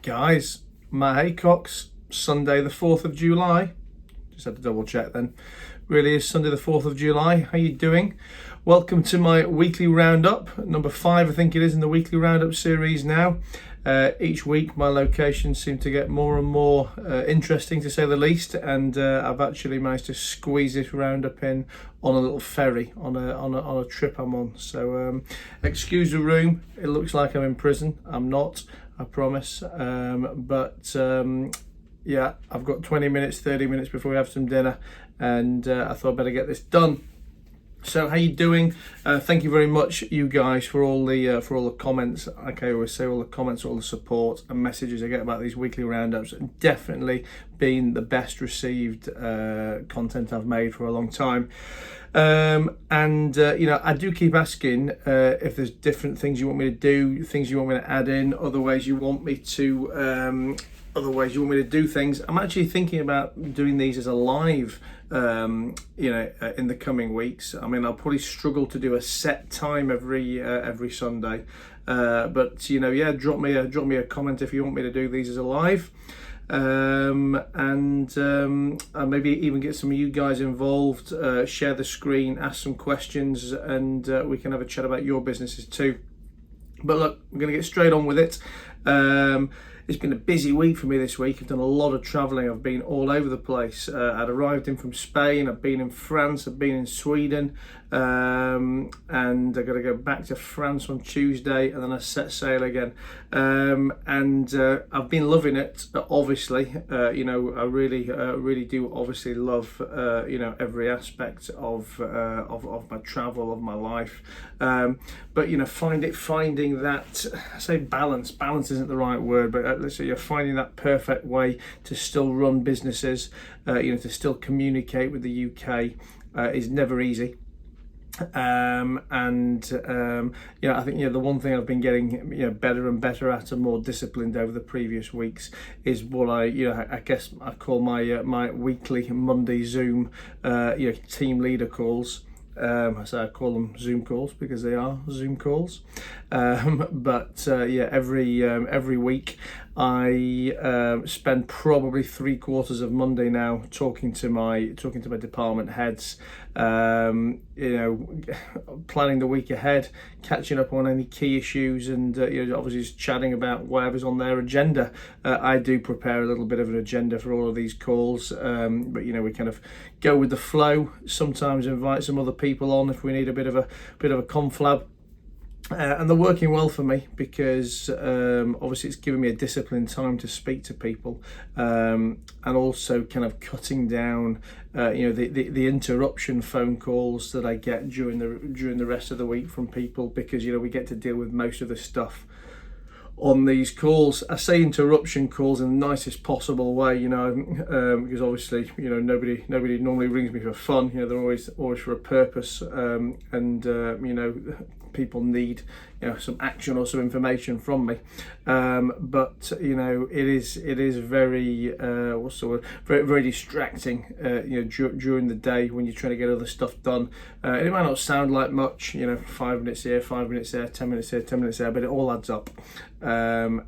Guys, my Haycox, Sunday the 4th of July. Just had to double check then. Really is Sunday the 4th of July. How you doing? Welcome to my weekly roundup, number 5 I think it is in the weekly roundup series now. Each week my locations seem to get more and more interesting, to say the least, and I've actually managed to squeeze this roundup in on a little ferry on a trip I'm on. So excuse the room, it looks like I'm in prison. I'm not, I promise, yeah, I've got 20 minutes, 30 minutes before we have some dinner, and I thought I'd better get this done. So how you doing? Thank you very much, you guys, for all the comments. Like I always say, all the comments, all the support and messages I get about these weekly roundups. Definitely been the best received content I've made for a long time. I do keep asking if there's different things you want me to do, things you want me to add in, other ways you want me to do things. I'm actually thinking about doing these as a live, in the coming weeks. I mean, I'll probably struggle to do a set time every Sunday, but drop me a comment if you want me to do these as a live. Maybe even get some of you guys involved, share the screen, ask some questions, and we can have a chat about your businesses too. But look, we're going to get straight on with it. It's been a busy week for me this week. I've done a lot of travelling. I've been all over the place. I'd arrived in from Spain. I've been in France. I've been in Sweden. And I've got to go back to France on Tuesday, and then I set sail again. I've been loving it, obviously. I really do obviously love, every aspect of my travel, of my life. Finding that, I say balance isn't the right word, but let's say you're finding that perfect way to still run businesses, to still communicate with the UK is never easy. I think the one thing I've been getting better and better at and more disciplined over the previous weeks is what I guess I call my weekly Monday Zoom team leader calls. I call them Zoom calls because they are Zoom calls. Every week I spend probably 3/4 of Monday now talking to my department heads, planning the week ahead, catching up on any key issues, and obviously just chatting about whatever's on their agenda. I do prepare a little bit of an agenda for all of these calls, but we kind of go with the flow. Sometimes invite some other people on if we need a bit of a conflab. And they're working well for me because obviously it's giving me a disciplined time to speak to people, and also kind of cutting down the interruption phone calls that I get during the rest of the week from people, because we get to deal with most of the stuff on these calls. I say interruption calls in the nicest possible way, because obviously nobody normally rings me for fun. They're always for a purpose, people need some action or some information from me, but it is very very, very distracting during the day when you're trying to get other stuff done. It might not sound like much, 5 minutes here, 5 minutes there, 10 minutes here, 10 minutes there, but it all adds up. So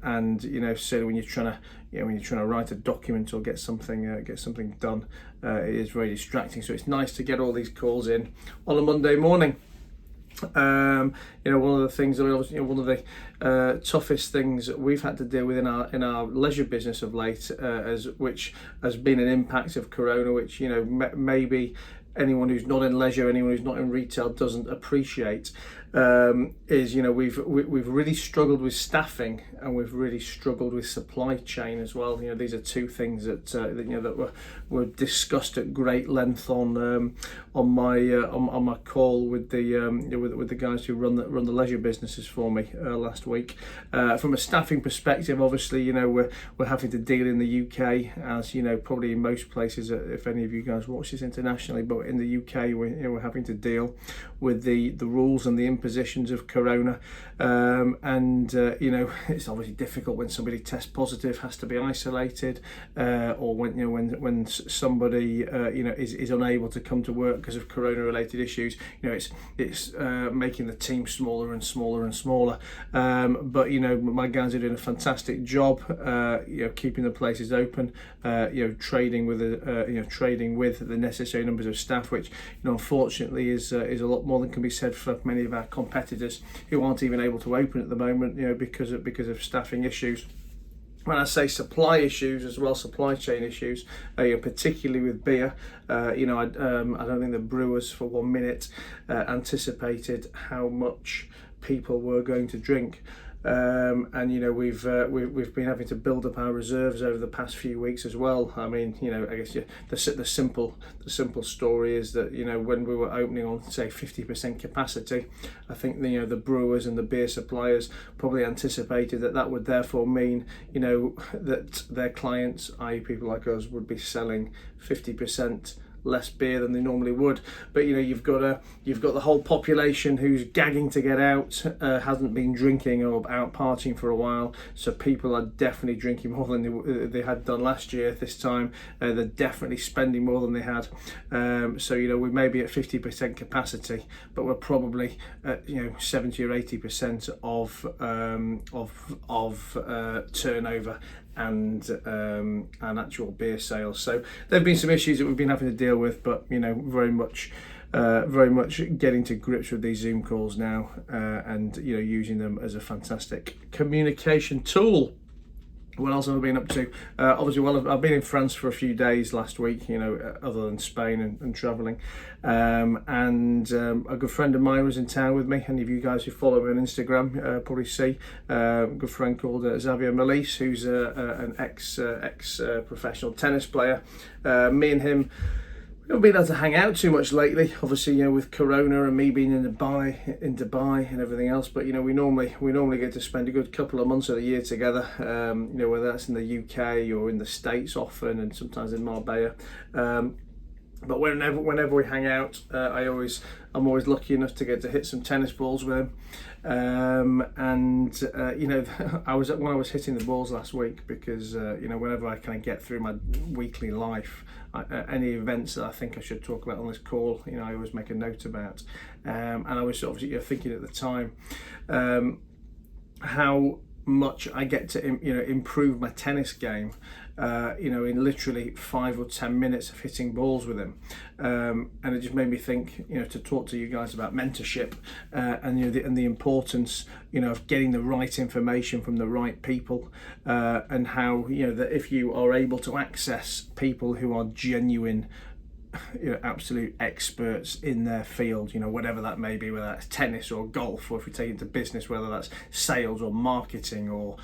when you're trying to write a document or get something done, it is very distracting. So it's nice to get all these calls in on a Monday morning. One of the things that one of the toughest things that we've had to deal with in our leisure business of late, which has been an impact of Corona, which maybe anyone who's not in leisure, anyone who's not in retail doesn't appreciate, is we've really struggled with staffing, and we've really struggled with supply chain as well. These are two things that were discussed at great length on my call with the guys who run the leisure businesses for me last week. From a staffing perspective, obviously we're having to deal in the UK, as probably in most places, if any of you guys watch this internationally, but in the UK we're having to deal with the rules and the impositions of corona, you know, it's obviously difficult when somebody tests positive, has to be isolated, or when, you know, when somebody you know, is unable to come to work because of corona related issues. You know, it's making the team smaller and smaller and smaller, but you know, my guys are doing a fantastic job, you know, keeping the places open, you know, trading with the necessary numbers of staff, which, you know, unfortunately is a lot more than can be said for many of our competitors who aren't even able to open at the moment, you know, because of staffing issues. When I say supply issues as well, supply chain issues, you know, particularly with beer, you know, I don't think the brewers for 1 minute anticipated how much people were going to drink. And you know, we've been having to build up our reserves over the past few weeks as well. I mean, you know, I guess the simple story is that, you know, when we were opening on, say, 50% capacity, I think, you know, the brewers and the beer suppliers probably anticipated that would therefore mean, you know, that their clients, i.e. people like us, would be selling 50% less beer than they normally would. But you know, you've got the whole population who's gagging to get out, hasn't been drinking or out partying for a while, so people are definitely drinking more than they had done last year this time. They're definitely spending more than they had, so you know, we may be at 50% capacity, but we're probably at, you know, 70 or 80% of turnover and actual beer sales. So there have been some issues that we've been having to deal with, but you know, very much getting to grips with these Zoom calls now, and you know, using them as a fantastic communication tool. What else have I been up to? Obviously, well, I've been in France for a few days last week, you know, other than Spain and travelling. And a good friend of mine was in town with me. Any of you guys who follow me on Instagram probably see a good friend called Xavier, Malisse, who's an ex professional tennis player. Me and him, we haven't been able to hang out too much lately, obviously, you know, with Corona and me being in Dubai and everything else. But you know, we normally get to spend a good couple of months of the year together. You know, whether that's in the UK or in the States often, and sometimes in Marbella. But whenever we hang out, I'm always lucky enough to get to hit some tennis balls with him. You know, when I was hitting the balls last week, because you know, whenever I kind of get through my weekly life, any events that I think I should talk about on this call, you know, I always make a note about. And I was obviously, you know, thinking at the time how much I get to, you know, improve my tennis game, you know, in literally 5 or 10 minutes of hitting balls with him, and it just made me think, you know, to talk to you guys about mentorship, and you know, the importance, you know, of getting the right information from the right people, and how, you know, that if you are able to access people who are genuine, you know, absolute experts in their field, you know, whatever that may be, whether that's tennis or golf, or if we take it to business, whether that's sales or marketing or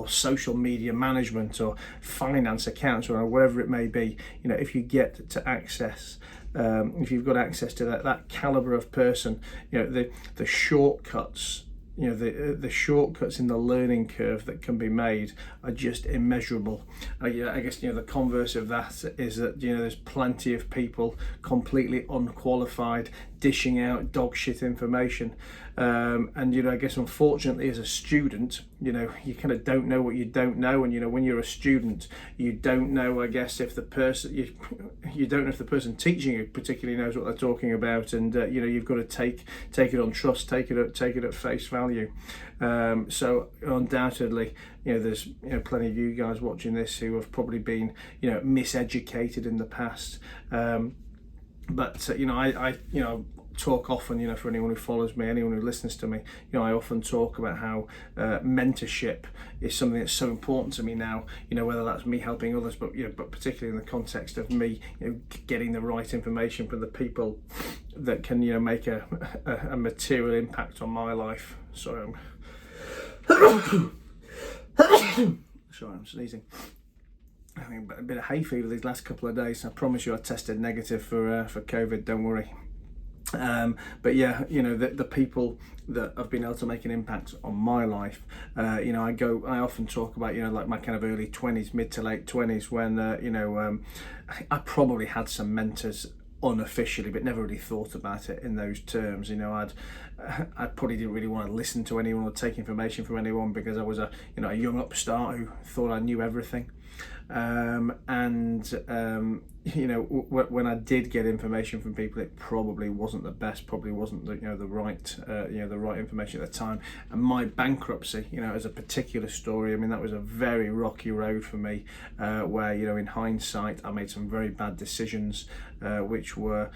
social media management or finance, accounts, or whatever it may be, you know, if you get to access, if you've got access to that caliber of person, you know, the shortcuts, you know, the shortcuts in the learning curve that can be made are just immeasurable. I guess, you know, the converse of that is that, you know, there's plenty of people completely unqualified dishing out dog shit information, and you know, I guess unfortunately as a student, you know, you kind of don't know what you don't know, and you know, when you're a student, you don't know, I guess, if the person you don't know if the person teaching you particularly knows what they're talking about, and you know, you've got to take it on trust, take it at face value. So undoubtedly, you know, there's, you know, plenty of you guys watching this who have probably been, you know, miseducated in the past. But you know, I you know, talk often, you know, for anyone who follows me, anyone who listens to me, you know, I often talk about how mentorship is something that's so important to me now, you know, whether that's me helping others, but you know, but particularly in the context of me, you know, getting the right information from the people that can, you know, make a material impact on my life. Sorry, I'm sneezing. Having a bit of hay fever these last couple of days. I promise you I tested negative for COVID, don't worry. But yeah, you know, the people that have been able to make an impact on my life, you know, I often talk about, you know, like my kind of early 20s, mid to late 20s, when you know, I probably had some mentors unofficially, but never really thought about it in those terms. I probably didn't really want to listen to anyone or take information from anyone, because I was a young upstart who thought I knew everything. When I did get information from people, it probably wasn't the best, probably wasn't the right information at the time. And my bankruptcy, as a particular story, I mean, that was a very rocky road for me, where in hindsight I made some very bad decisions, which were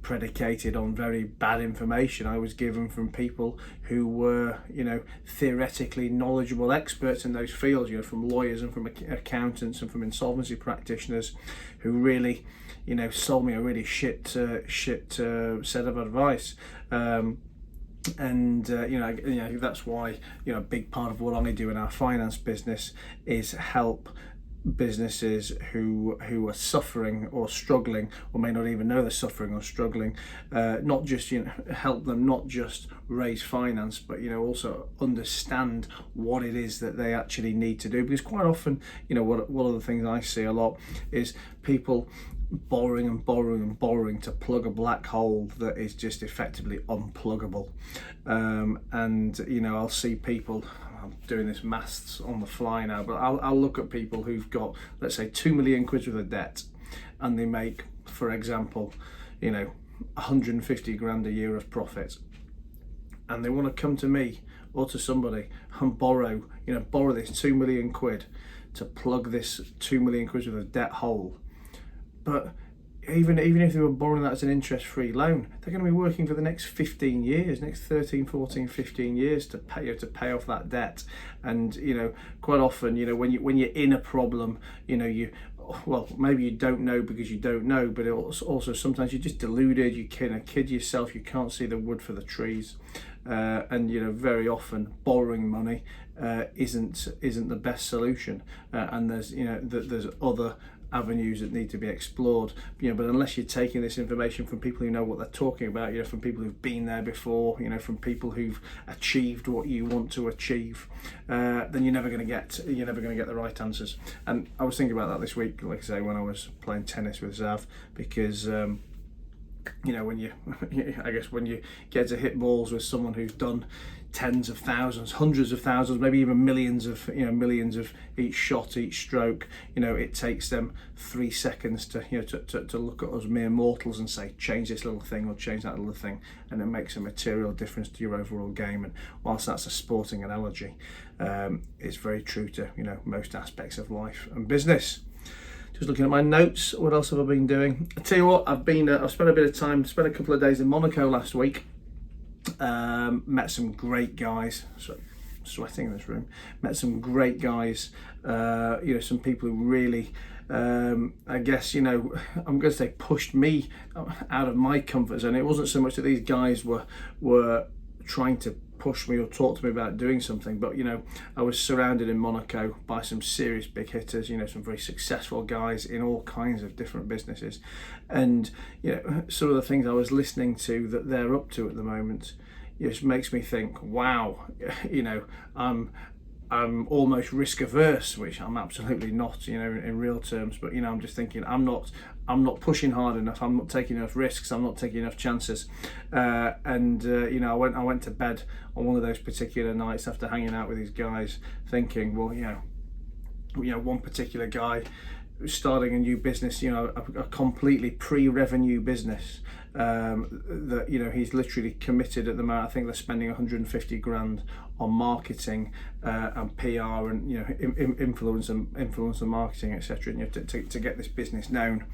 predicated on very bad information I was given from people who were theoretically knowledgeable experts in those fields, from lawyers and from accountants and from insolvency practitioners, who really sold me a really shit set of advice. That's why a big part of what I do in our finance business is help businesses who are suffering or struggling, or may not even know they're suffering or struggling, not just help them not just raise finance, but also understand what it is that they actually need to do. Because quite often, one of the things I see a lot is people borrowing and borrowing and borrowing to plug a black hole that is just effectively unpluggable. I'll see people, I'm doing this maths on the fly now, but I'll look at people who've got, let's say, 2 million quid worth of debt, and they make, for example, 150 grand a year of profit, and they want to come to me or to somebody and borrow this 2 million quid to plug this 2 million quid worth of debt hole. But even if they were borrowing that as an interest-free loan, they're going to be working for the next 15 years, next 13, 14, 15 years to pay off that debt. And quite often, when you're in a problem, maybe you don't know because you don't know, but also sometimes you're just deluded, you kid yourself, you can't see the wood for the trees. And very often borrowing money isn't the best solution, and there's other avenues that need to be explored, but unless you're taking this information from people who know what they're talking about, from people who've been there before, from people who've achieved what you want to achieve, then you're never going to get the right answers. And I was thinking about that this week, like I say, when I was playing tennis with Xav, because when you get to hit balls with someone who's done tens of thousands, hundreds of thousands, maybe even millions of each shot, each stroke, it takes them 3 seconds to look at us mere mortals and say, change this little thing or change that little thing, and it makes a material difference to your overall game. And whilst that's a sporting analogy, it's very true to most aspects of life and business. Just looking at my notes, what else have I been doing? I tell you what, I've spent a couple of days in Monaco last week. Met some great guys. So, sweating in this room. Met some great guys. Some people who really, I'm going to say, pushed me out of my comfort zone. It wasn't so much that these guys were trying to push me or talk to me about doing something, but I was surrounded in Monaco by some serious big hitters, some very successful guys in all kinds of different businesses, and some of the things I was listening to that they're up to at the moment just makes me think, wow, I'm almost risk averse, which I'm absolutely not, in real terms, but I'm just thinking I'm not pushing hard enough, I'm not taking enough risks, I'm not taking enough chances, I went to bed on one of those particular nights after hanging out with these guys thinking, well, one particular guy starting a new business, a completely pre-revenue business, that he's literally committed at the moment. I think they're spending 150 grand on marketing and PR and influencer marketing, etc. To get this business known.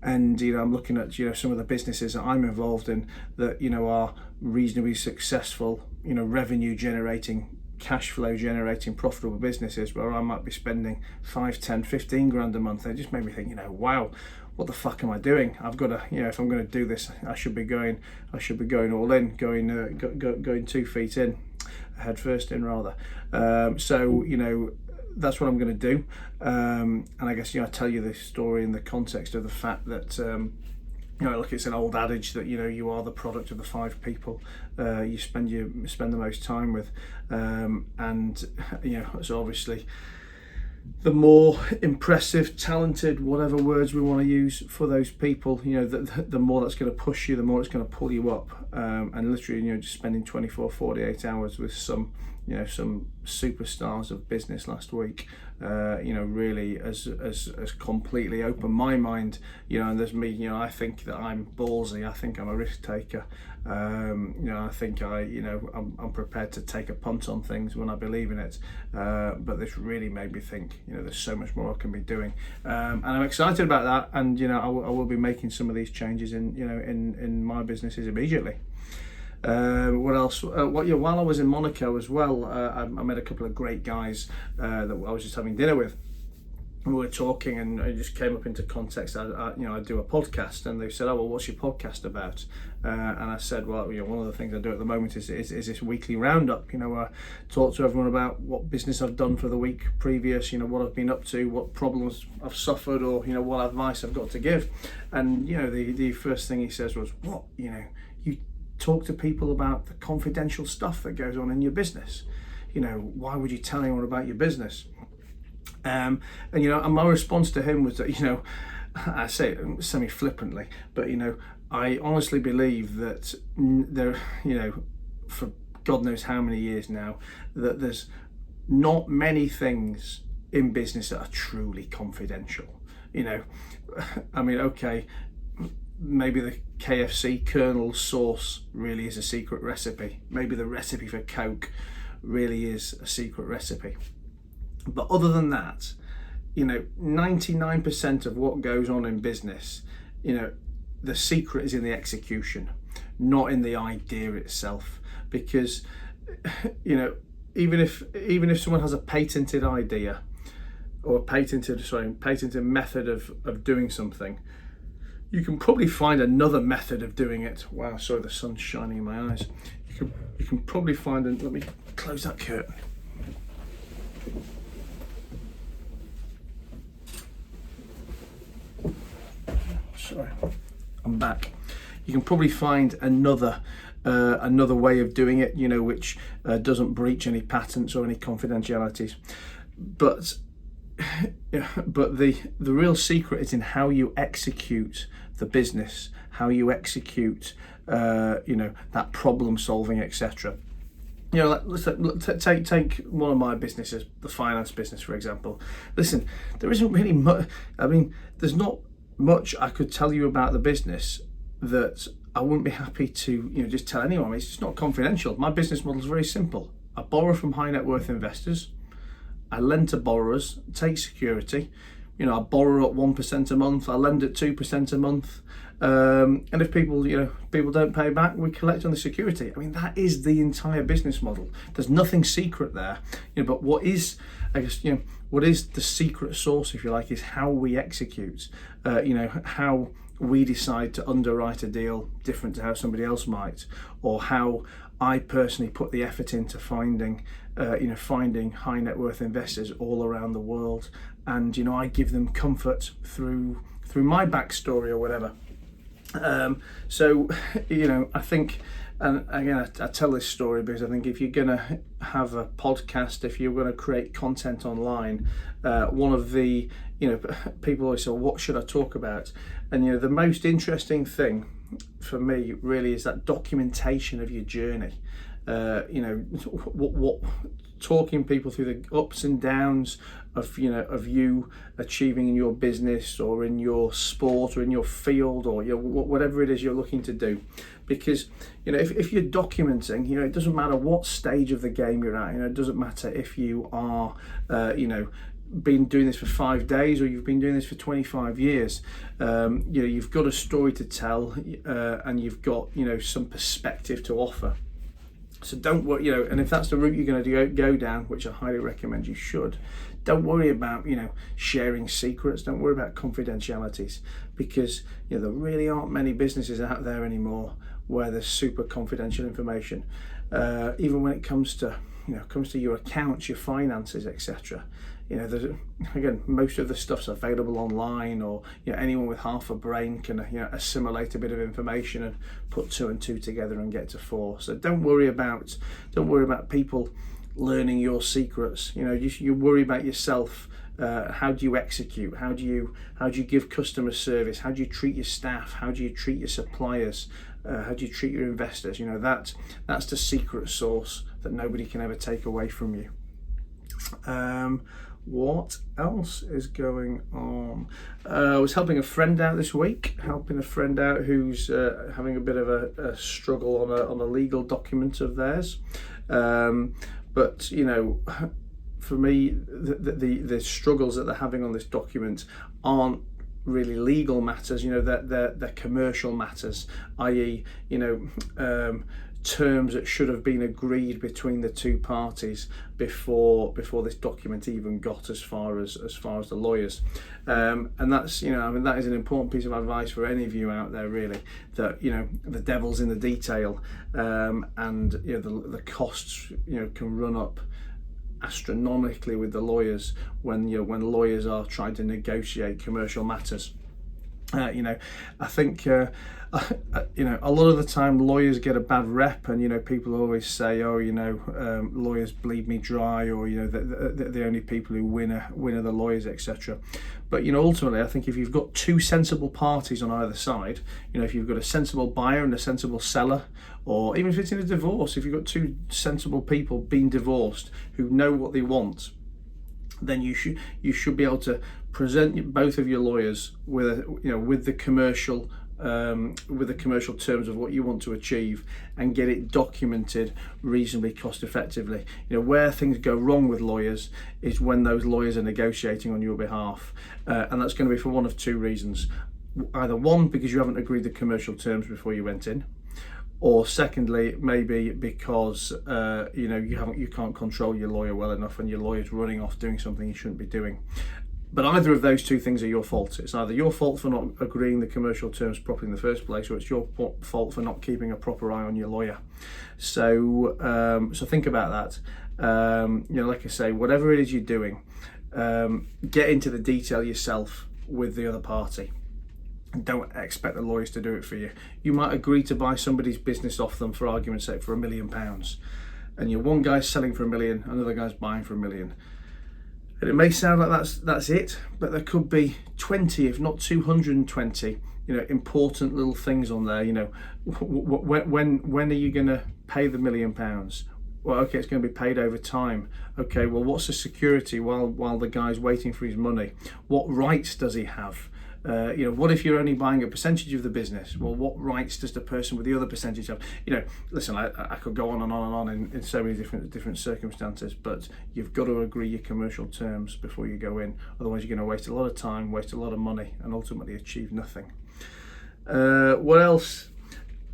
And I'm looking at some of the businesses that I'm involved in that are reasonably successful, revenue generating, cash flow generating, profitable businesses where I might be spending 5, 10, 15 grand a month. It just made me think, wow, what the fuck am I doing? I've got to, if I'm going to do this, I should be going all in, going 2 feet in, head first in rather. That's what I'm going to do. And I guess, I tell you this story in the context of the fact that, like it's an old adage that, you are the product of the 5 people you spend the most time with. So obviously, the more impressive, talented, whatever words we want to use for those people, the more that's going to push you, the more it's going to pull you up. And literally, just spending 24, 48 hours with some superstars of business last week, really has completely opened my mind. And there's me, I think that I'm ballsy. I think I'm a risk taker. I think I'm prepared to take a punt on things when I believe in it. But this really made me think, there's so much more I can be doing. And I'm excited about that. And, I will be making some of these changes in my businesses immediately. What else? While I was in Monaco as well, I met a couple of great guys that I was just having dinner with. We were talking, and I just came up into context. I do a podcast, and they said, "Oh, well, what's your podcast about?" And I said, "Well, one of the things I do at the moment is this weekly roundup. I talk to everyone about what business I've done for the week previous. What I've been up to, what problems I've suffered, or what advice I've got to give." And the first thing he says was, "What? You talk to people about the confidential stuff that goes on in your business. Why would you tell anyone about your business?" And my response to him was that, I say it semi-flippantly, but I honestly believe that there, for God knows how many years now, that there's not many things in business that are truly confidential. Okay, maybe the KFC Colonel sauce really is a secret recipe. Maybe the recipe for Coke really is a secret recipe. But other than that, 99% of what goes on in business, the secret is in the execution, not in the idea itself. Because, even if someone has a patented idea or a patented method of doing something, you can probably find another method of doing it. Wow, sorry, the sun's shining in my eyes. You can probably find, let me close that curtain. Sorry, I'm back. You can probably find another way of doing it, which doesn't breach any patents or any confidentialities. But the real secret is in how you execute the business, how you execute, that problem solving, etc. Take one of my businesses, the finance business, for example. Listen, there isn't really much. There's not much I could tell you about the business that I wouldn't be happy to just tell anyone. It's just not confidential. My business model is very simple. I borrow from high net worth investors. I lend to borrowers, take security. I borrow at 1% a month. I lend at 2% a month. And if people don't pay back, we collect on the security. That is the entire business model. There's nothing secret there. But what is the secret sauce, if you like, is how we execute. How we decide to underwrite a deal different to how somebody else might, or how I personally put the effort into finding high net worth investors all around the world, and I give them comfort through my backstory or whatever. So I think, and again, I tell this story because I think if you're gonna have a podcast, if you're gonna create content online, one of the people always say, what should I talk about? And the most interesting thing for me really is that documentation of your journey. What talking people through the ups and downs of you achieving in your business or in your sport or in your field or whatever it is you're looking to do. Because if you're documenting, it doesn't matter what stage of the game you're at. It doesn't matter if you are been doing this for 5 days or you've been doing this for 25 years. You've got a story to tell, and you've got some perspective to offer. So don't worry, and if that's the route you're going to go down, which I highly recommend you should, don't worry about sharing secrets. Don't worry about confidentialities, because there really aren't many businesses out there anymore where there's super confidential information. Even when it comes to your accounts, your finances, etc. There's, again, most of the stuff's available online, or anyone with half a brain can assimilate a bit of information and put 2 and 2 together and get to 4. So don't worry about people learning your secrets. You worry about yourself How do you execute? How do you give customer service? How do you treat your staff? How do you treat your suppliers? How do you treat your investors? That's the secret sauce that nobody can ever take away from you. What else is going on? I was helping a friend out this week, who's having a bit of a struggle on a legal document of theirs. But for me, the struggles that they're having on this document aren't really legal matters. They're commercial matters, i.e., terms that should have been agreed between the two parties before this document even got as far as the lawyers. And that's that is an important piece of advice for any of you out there, really, that the devil's in the detail, and the costs can run up astronomically with the lawyers when lawyers are trying to negotiate commercial matters. I think a lot of the time lawyers get a bad rep, and people always say, lawyers bleed me dry, or the only people who win are the lawyers, etc. But ultimately, I think if you've got two sensible parties on either side, if you've got a sensible buyer and a sensible seller, or even if it's in a divorce, if you've got two sensible people being divorced who know what they want, then you should be able to present both of your lawyers with the commercial terms of what you want to achieve, and get it documented reasonably cost effectively. Where things go wrong with lawyers is when those lawyers are negotiating on your behalf, and that's going to be for one of two reasons. Either one, because you haven't agreed the commercial terms before you went in, or secondly, maybe because you can't control your lawyer well enough, and your lawyer's running off doing something he shouldn't be doing. But either of those two things are your fault. It's either your fault for not agreeing the commercial terms properly in the first place, or it's your fault for not keeping a proper eye on your lawyer. So think about that. Like I say, whatever it is you're doing, get into the detail yourself with the other party. Don't expect the lawyers to do it for you. You might agree to buy somebody's business off them, for argument's sake, for £1 million, and one guy's selling for £1 million, another guy's buying for £1 million. And it may sound like that's it, but there could be 20, if not 220, important little things on there. When are you going to pay the £1 million? Well, okay, it's going to be paid over time. Okay, well, what's the security while the guy's waiting for his money? What rights does he have? What if you're only buying a percentage of the business? Well, what rights does the person with the other percentage have? Listen, I could go on and on and on in so many different circumstances, but you've got to agree your commercial terms before you go in. Otherwise, you're going to waste a lot of time, waste a lot of money, and ultimately achieve nothing. What else?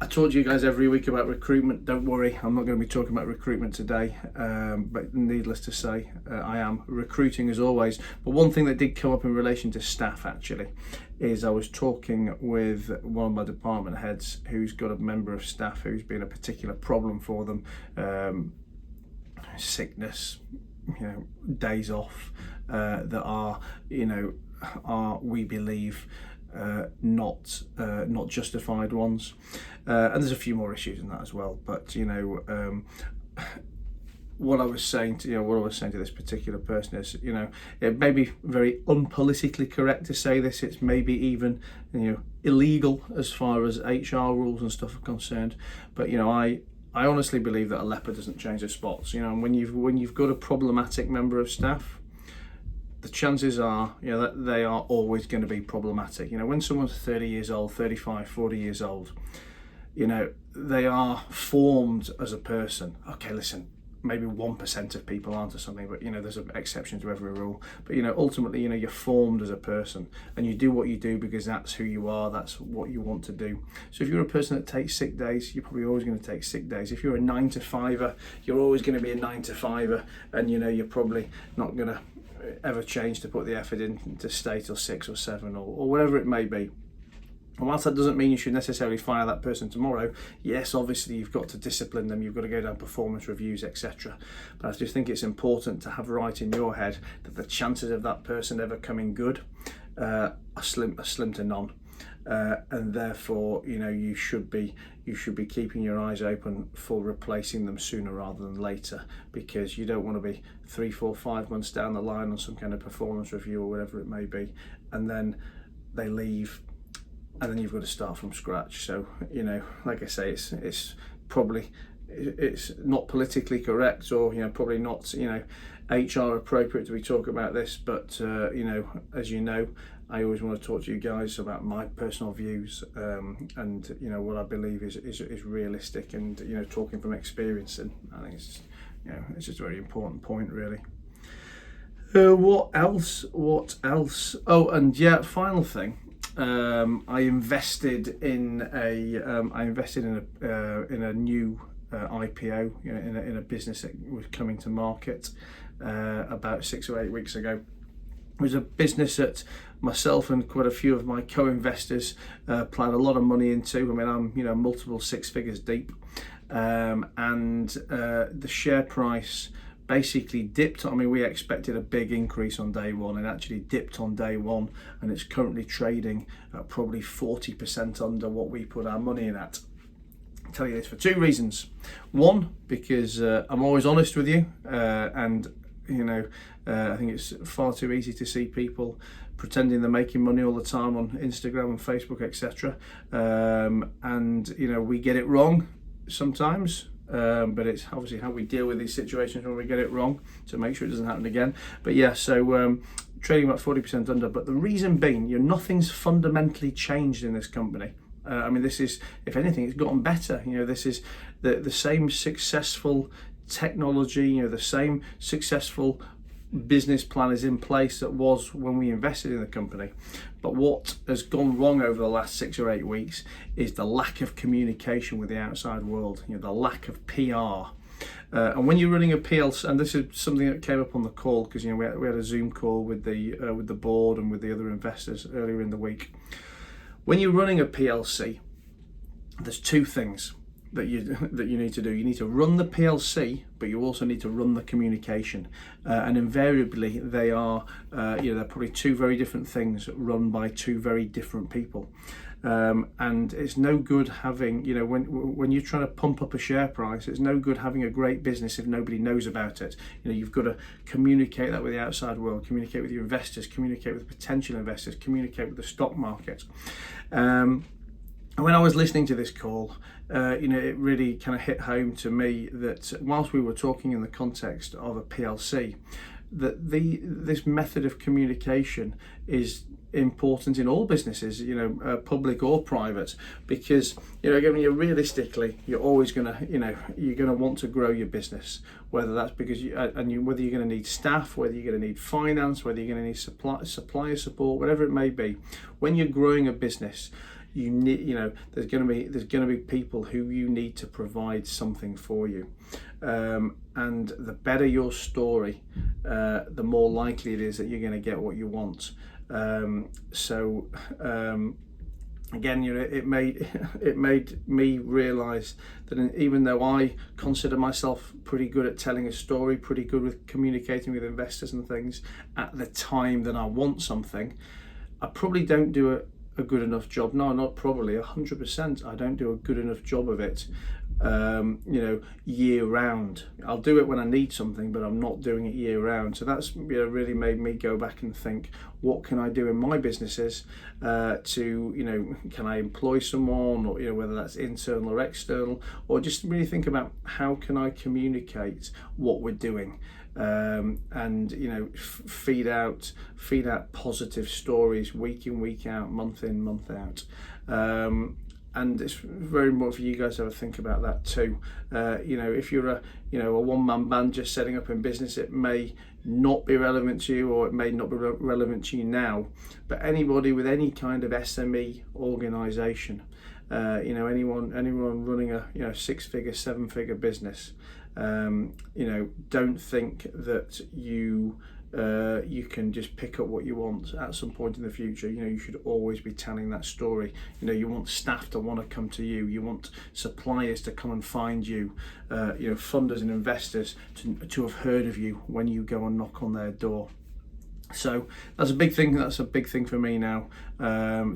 I talk to you guys every week about recruitment. Don't worry, I'm not going to be talking about recruitment today, but needless to say, I am recruiting as always. But one thing that did come up in relation to staff, actually, is I was talking with one of my department heads who's got a member of staff who's been a particular problem for them. Sickness, days off that are, we believe, not justified ones, and there's a few more issues in that as well. But what I was saying to this particular person is, it may be very unpolitically correct to say this. It's maybe even illegal as far as HR rules and stuff are concerned. But I honestly believe that a leopard doesn't change their spots. And when you've got a problematic member of staff, the chances are, that they are always going to be problematic. When someone's 30 years old, 35, 40 years old, they are formed as a person. Okay, listen, maybe 1% of people aren't or something, but there's an exception to every rule. But ultimately, you're formed as a person, and you do what you do because that's who you are, that's what you want to do. So if you're a person that takes sick days, you're probably always going to take sick days. If you're a 9-to-5er, you're always going to be a 9-to-5er, and you're probably not going to ever change to put the effort in to stay till 6 or 7 or whatever it may be. And whilst that doesn't mean you should necessarily fire that person tomorrow, yes, obviously you've got to discipline them, you've got to go down performance reviews, etc. But I just think it's important to have right in your head that the chances of that person ever coming good are slim to none. and therefore you should be keeping your eyes open for replacing them sooner rather than later, because you don't want to be 3, 4, 5 months down the line on some kind of performance review or whatever it may be, and then they leave, and then you've got to start from scratch. So like I say, it's probably, it's not politically correct, or probably not HR appropriate to be talking about this, but as I always want to talk to you guys about my personal views, and what I believe is realistic, and talking from experience, and I think it's just a very important point, really. What else? Oh, and final thing. I invested in a new IPO, in a business that was coming to market about 6 or 8 weeks ago. It was a business that myself and quite a few of my co-investors planned a lot of money into. I mean, I'm multiple 6 figures deep, and the share price basically dipped. I mean, we expected a big increase on day one, and actually dipped on day one, and it's currently trading at probably 40% under what we put our money in at. I'll tell you this for 2 reasons. One, because I'm always honest with you, and I think it's far too easy to see people pretending they're making money all the time on Instagram and Facebook, etc. And we get it wrong sometimes. But it's obviously how we deal with these situations when we get it wrong, to make sure it doesn't happen again. But yeah, so trading about 40% under. But the reason being, nothing's fundamentally changed in this company. I mean, this is, if anything, it's gotten better. This is the same successful technology, the same successful business plan is in place that was when we invested in the company. But what has gone wrong over the last 6 or 8 weeks is the lack of communication with the outside world, the lack of PR. And when you're running a PLC, and this is something that came up on the call, because we had a Zoom call with the board and with the other investors earlier in the week. When you're running a PLC, there's 2 things that you need to do. You need to run the PLC, but you also need to run the communication, and invariably they are they're probably 2 very different things run by 2 very different people. And it's no good having, when you're trying to pump up a share price, it's no good having a great business if nobody knows about it. You've got to communicate that with the outside world, communicate with your investors, communicate with potential investors, communicate with the stock market. And when I was listening to this call, it really kind of hit home to me that whilst we were talking in the context of a PLC, that this method of communication is important in all businesses, public or private, because again, realistically, you're always gonna want to grow your business, whether that's because whether you're going to need staff, whether you're going to need finance, whether you're going to need supplier support, whatever it may be. When you're growing a business, you need, there's going to be people who you need to provide something for you, and the better your story, the more likely it is that you're going to get what you want. Again, it made me realise that even though I consider myself pretty good at telling a story, pretty good with communicating with investors and things, at the time that I want something, I probably don't do a good enough job. No, not probably, 100%. I don't do a good enough job of it, year round. I'll do it when I need something, but I'm not doing it year round. So that's really made me go back and think, what can I do in my businesses to, can I employ someone, or whether that's internal or external, or just really think about how can I communicate what we're doing. And feed out positive stories week in, week out, month in, month out. And it's very important for you guys to have a think about that too. If you're a one-man band just setting up in business, it may not be relevant to you, or it may not be relevant to you now. But anybody with any kind of SME organisation, anyone running a 6-figure, 7-figure business, don't think that you can just pick up what you want at some point in the future. You should always be telling that story. You want staff to want to come to you. You want suppliers to come and find you. Funders and investors to have heard of you when you go and knock on their door. So that's a big thing. That's a big thing for me now.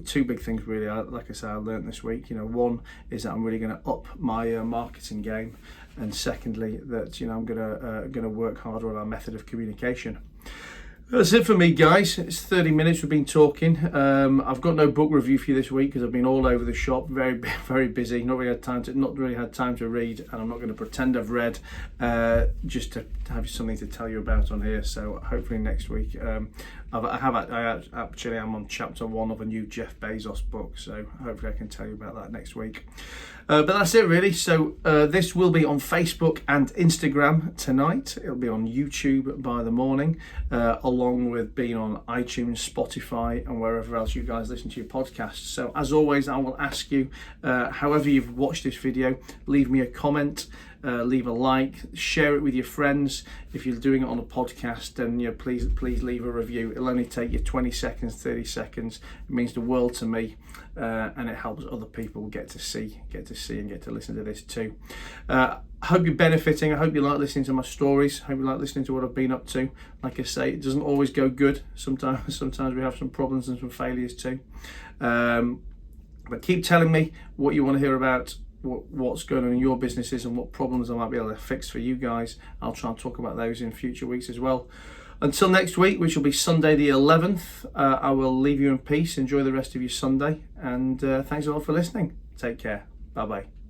Two big things really. Like I said, I learned this week. One is that I'm really going to up my marketing game, and secondly, that I'm gonna work harder on our method of communication. That's it for me, guys. It's 30 minutes we've been talking. I've got no book review for you this week because I've been all over the shop, very very busy. Not really had time to read, and I'm not going to pretend I've read, just to have something to tell you about on here. So hopefully next week, I actually am on chapter 1 of a new Jeff Bezos book. So hopefully I can tell you about that next week. But that's it really. So this will be on Facebook and Instagram tonight. It'll be on YouTube by the morning, along with being on iTunes, Spotify, and wherever else you guys listen to your podcasts. So as always, I will ask you, however you've watched this video, leave me a comment, leave a like, share it with your friends. If you're doing it on a podcast, then please leave a review. It'll only take you 20 seconds, 30 seconds. It means the world to me, and it helps other people get to see and get to listen to this too. I hope you're benefiting. I hope you like listening to my stories. I hope you like listening to what I've been up to. Like I say, it doesn't always go good. Sometimes we have some problems and some failures too. But keep telling me what you want to hear about, what's going on in your businesses, and what problems I might be able to fix for you guys. I'll try and talk about those in future weeks as well. Until next week, which will be Sunday the 11th, I will leave you in peace. Enjoy the rest of your Sunday, and thanks a lot for listening. Take care. Bye-bye.